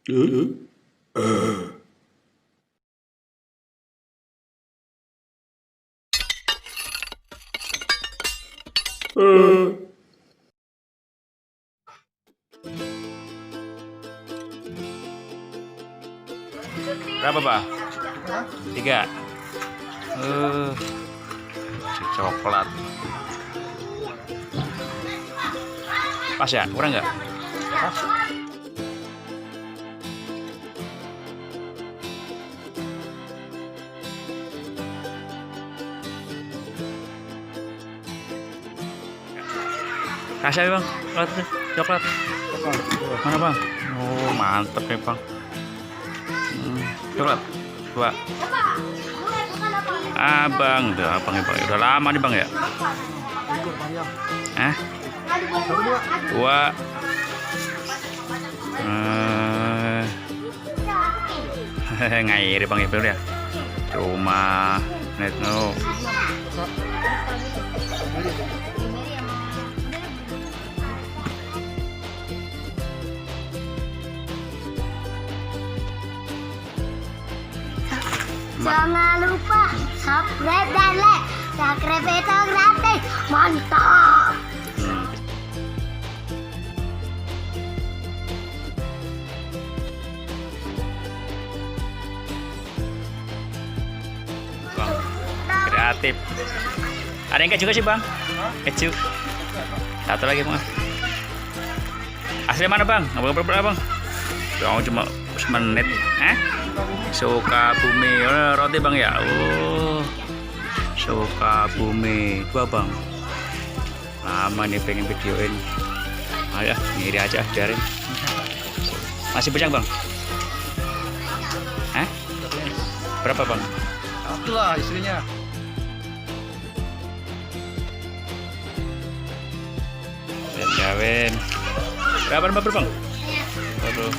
Berapa, Pak? 3. Si coklat. Pas ya? Kurang nggak? Pas. Kasih ya, Bang. Coklat. Mana, Bang? Oh, mantep nih, Bang. Coklat. 2. Abang, abang ya, Bang. Udah lama nih, Bang ya? 2. Ngairi, Bang, ya. Cuma netno. Jangan lupa subscribe dan like. Subscribe itu gratis. Mantap. Bang, kreatif. Ada yang keju sih, Bang? Keju. Satu lagi, Bang. Asli mana, Bang? Nggak berapa, Bang? Bang cuma 10 menit. Sukabumi. Roti, Bang ya. Oh, Sukabumi. 2, Bang. Lama nih pengen videoin. Ayo, ngiri aja, biarin. Masih banyak, Bang? Berapa, Bang? Itulah istrinya. Kawin. Berapa, Bang? Aduh,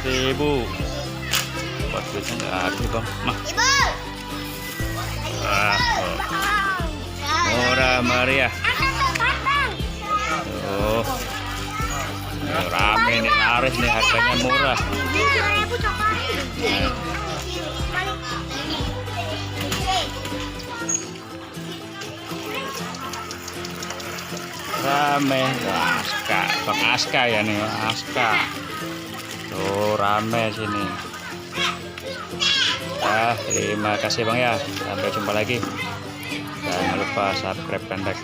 4.000. 4.000 nggak ada, Bang. Mah. Murah meriah. Oh, rame nih, laris nih, harganya murah. Rame. Aska, Bang Aska ya nih, Aska. Tuh rame sini. Terima kasih, Bang ya. Sampai jumpa lagi. Jangan lupa subscribe dan like.